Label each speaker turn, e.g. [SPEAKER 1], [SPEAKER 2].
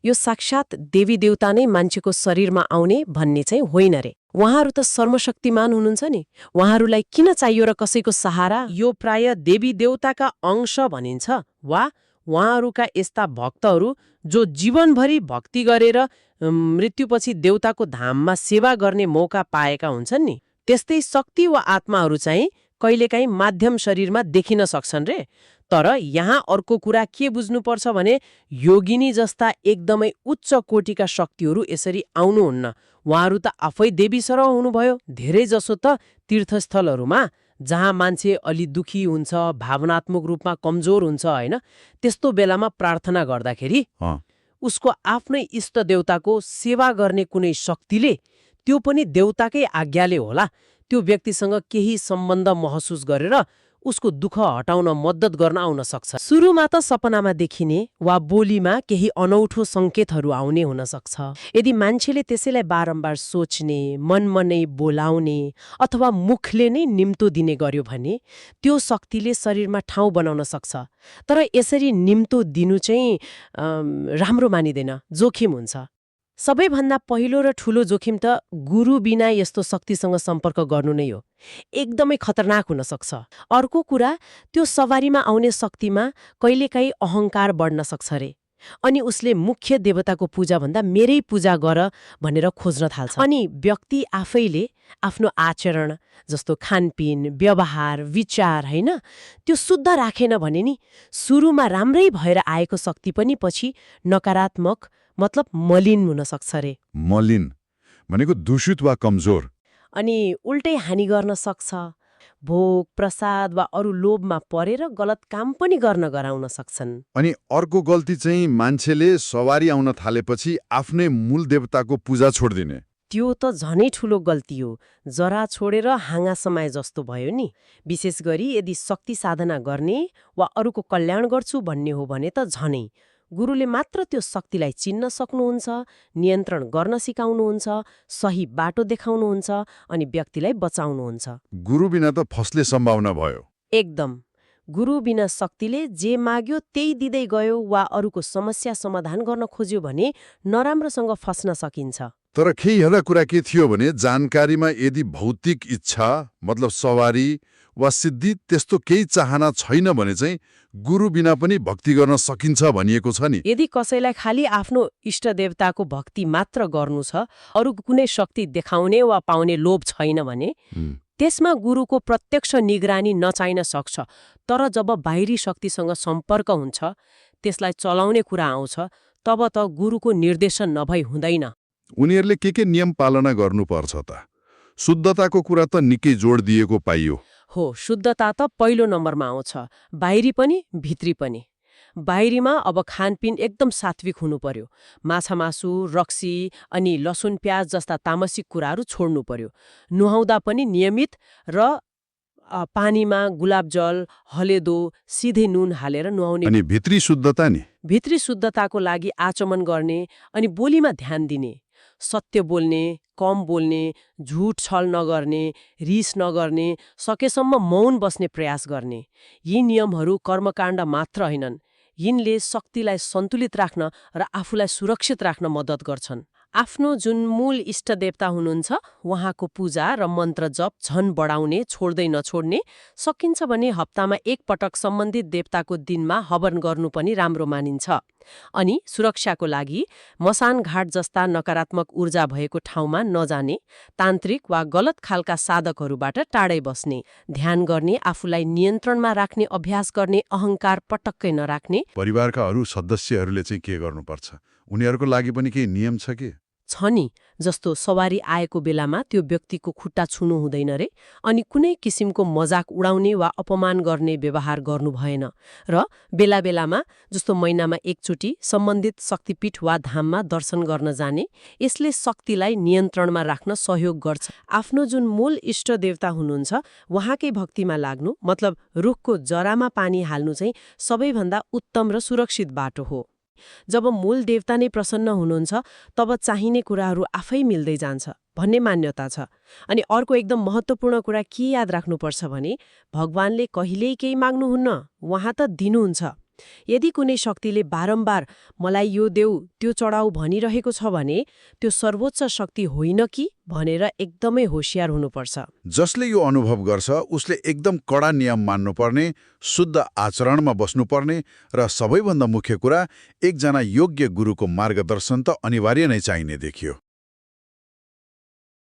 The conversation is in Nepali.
[SPEAKER 1] यो साक्षात देवी देवता नै मान्छेको शरीरमा आउने भन्ने चाहिँ होइन रे। उहाँहरू त सर्वशक्तिमान हुनुहुन्छ नि, उहाँहरूलाई किन चाहियो र कसैको सहारा? यो प्राय देवी देवताका अंश भनिन्छ वा उहाँहरूका यस्ता भक्तहरू जो जीवनभरि भक्ति गरेर मृत्युपछि देवताको धाममा सेवा गर्ने मौका पाएका हुन्छन् नि, त्यस्तै शक्ति वा आत्माहरू चाहिँ कहिलेकाहीँ माध्यम शरीरमा देखिन सक्छन् रे। तर यहाँ अर्को कुरा के बुझ्नुपर्छ भने योगिनी जस्ता एकदमै उच्च कोटिका शक्तिहरू यसरी आउनुहुन्न। उहाँहरू त आफै देवी सरह हुनुभयो। धेरै जसो त तीर्थस्थलहरूमा जहाँ मान्छे अलि दुखी हुन्छ, भावनात्मक रूपमा कमजोर हुन्छ होइन, त्यस्तो बेलामा प्रार्थना गर्दाखेरि उसको आफ्नै इष्ट देवताको सेवा गर्ने कुनै शक्तिले, त्यो पनि देवताकै आज्ञाले होला, त्यो व्यक्तिसँग केही सम्बन्ध महसुस गरेर उसको दुःख हटाउन मद्दत गर्न आउन सक्छ। सुरुमा त सपनामा देखिने वा बोलीमा केही अनौठो सङ्केतहरू आउने हुन सक्छ। यदि मान्छेले त्यसैलाई बारम्बार सोच्ने, मनमा नै बोलाउने अथवा मुखले नै निम्तो दिने गर्यो भने त्यो शक्तिले शरीरमा ठाउँ बनाउन सक्छ। तर यसरी निम्तो दिनु चाहिँ राम्रो मानिँदैन, जोखिम हुन्छ। सबैभन्दा पहिलो र ठूलो जोखिम त गुरु बिना यस्तो शक्तिसँग सम्पर्क गर्नु नै हो। एकदमै खतरनाक हुन सक्छ। अर्को कुरा, त्यो सवारीमा आउने शक्तिमा कहिलेकाहीँ अहङ्कार बढ्न सक्छ रे, अनि उसले मुख्य देवताको पूजा भन्दा मेरै पूजा गर भनेर खोज्न थाल्छ। अनि व्यक्ति आफैले आफ्नो आचरण जस्तो खानपिन, व्यवहार, विचार होइन, त्यो शुद्ध राखेन भने नि सुरुमा राम्रै भएर आएको शक्ति पनि पछि नकारात्मक मतलब मलिन हुन सक्छ रे।
[SPEAKER 2] मलिन भनेको दूषित वा कमजोर।
[SPEAKER 1] अनि उल्टै हानि गर्न सक्छ। भोग, प्रसाद वा अरू लोभमा परेर गलत काम पनि गर्न गराउन सक्छन्। अनि
[SPEAKER 2] अर्को गल्ती चाहिँ मान्छेले सवारी आउन थालेपछि आफ्नै मूल देवताको पूजा छोड्दिने।
[SPEAKER 1] त्यो त झनै ठूलो गल्ती हो। जरा छोडेर हाँगा समाए जस्तो भयो नि। विशेष गरी यदि शक्ति साधना गर्ने वा अरूको कल्याण गर्छु भन्ने हो भने त झनै। गुरुले मात्र त्यो शक्तिलाई चिन्न सक्नुहुन्छ, नियन्त्रण गर्न सिकाउनुहुन्छ, सही बाटो देखाउनुहुन्छ अनि व्यक्तिलाई बचाउनुहुन्छ।
[SPEAKER 2] गुरु बिना त फस्ने सम्भावना भयो।
[SPEAKER 1] एकदम। गुरु बिना शक्तिले जे माग्यो त्यही दिँदै गयो वा अरूको समस्या समाधान गर्न खोज्यो भने नराम्रोसँग फस्न सकिन्छ।
[SPEAKER 2] तर खेइहदा कुरा के थियो भने जानकारीमा यदि भौतिक इच्छा मतलब सवारी वा सिद्धि त्यस्तो केही चाहना छैन भने चाहिँ गुरु बिना पनि भक्ति गर्न सकिन्छ भनिएको छ नि।
[SPEAKER 1] यदि कसैलाई खालि आफ्नो इष्ट देवताको भक्ति मात्र गर्नु छ, अरू कुनै शक्ति देखाउने वा पाउने लोभ छैन भने त्यसमा गुरुको प्रत्यक्ष निगरानी नचाहिन सक्छ। तर जब बाहिरी शक्तिसँग सम्पर्क हुन्छ, त्यसलाई चलाउने कुरा आउँछ, तब त गुरुको निर्देशन नभई हुँदैन।
[SPEAKER 2] उनीहरूले के नियम पालना गर्नुपर्छ त? शुद्धताको कुरा त निकै जोड दिएको पाइयो।
[SPEAKER 1] हो, शुद्धता त पहिलो नम्बरमा आउँछ, बाहिरी पनि भित्री पनि। बाहिरीमा अब खानपिन एकदम सात्विक हुनु पर्यो। माछा मासु, रक्सी अनि लसुन प्याज जस्ता तामसिक कुराहरू छोड्नु पर्यो। नुहाउँदा पनि नियमित र पानीमा गुलाब जल, हलेदो, सिधै नुन हालेर नुहाउने।
[SPEAKER 2] अनि भित्री शुद्धता नि?
[SPEAKER 1] भित्री शुद्धताको लागि आचमन गर्ने अनि बोलीमा ध्यान दिने, सत्य बोल्ने, कम बोल्ने, झुट छल नगर्ने, रिस नगर्ने, सकेसम्म मौन बस्ने प्रयास गर्ने। यी नियमहरू कर्मकाण्ड मात्र होइनन्, यिनले शक्तिलाई सन्तुलित राख्न र आफूलाई सुरक्षित राख्न मद्दत गर्छन्। आफ्नो जुन मूल इष्ट देवता हुनुहुन्छ उहाँको पूजा र मन्त्र जप झन बढाउने, छोड्दै नछोड्ने, सकिन्छ भने हप्तामा एक पटक सम्बन्धित देवताको दिनमा हवन गर्नु पनि राम्रो मानिन्छ। अनि सुरक्षाको लागि मसान घाट जस्ता नकारात्मक ऊर्जा भएको ठाउँमा नजाने, तान्त्रिक वा गलत खालका साधकहरूबाट टाढै बस्ने, ध्यान गर्ने, आफूलाई नियन्त्रणमा राख्ने अभ्यास गर्ने, अहङ्कार पटक्कै नराख्ने।
[SPEAKER 2] परिवारका अरू सदस्यहरूले चाहिँ के गर्नुपर्छ? उनीहरूको लागि पनि केही नियम छ के?
[SPEAKER 1] छ नि, जस्तो सवारी आएको बेलामा त्यो व्यक्तिको खुट्टा छुनु हुँदैन रे, अनि कुनै किसिमको मजाक उडाउने वा अपमान गर्ने व्यवहार गर्नु भएन, र बेला बेलामा जस्तो महिनामा एकचोटि सम्बन्धित शक्तिपीठ वा धाममा दर्शन गर्न जाने। यसले शक्तिलाई नियन्त्रणमा राख्न सहयोग गर्छ। आफ्नो जुन मूल इष्ट देवता हुनुहुन्छ उहाँकै भक्तिमा लाग्नु, मतलब रुखको जरामा पानी हाल्नु चाहिँ सबैभन्दा उत्तम र सुरक्षित बाटो हो। जब मूल देवता नै प्रसन्न हुनुहुन्छ तब चाहिने कुराहरू आफै मिल्दै जान्छ भन्ने मान्यता छ। अनि अर्को एकदम महत्त्वपूर्ण कुरा के याद राख्नुपर्छ भने भगवानले कहिल्यै केही माग्नुहुन्न, उहाँ त दिनुहुन्छ। यदि कुनै शक्तिले बारम्बार मलाई यो देऊ त्यो चढाऊ भनिरहेको छ भने त्यो सर्वोच्च शक्ति होइन कि भनेर एकदमै होशियार हुनुपर्छ।
[SPEAKER 2] जसले यो अनुभव गर्छ उसले एकदम कडा नियम मान्नुपर्ने, शुद्ध आचरणमा बस्नुपर्ने र सबैभन्दा मुख्य कुरा एकजना योग्य गुरुको मार्गदर्शन त अनिवार्य नै चाहिने देखियो।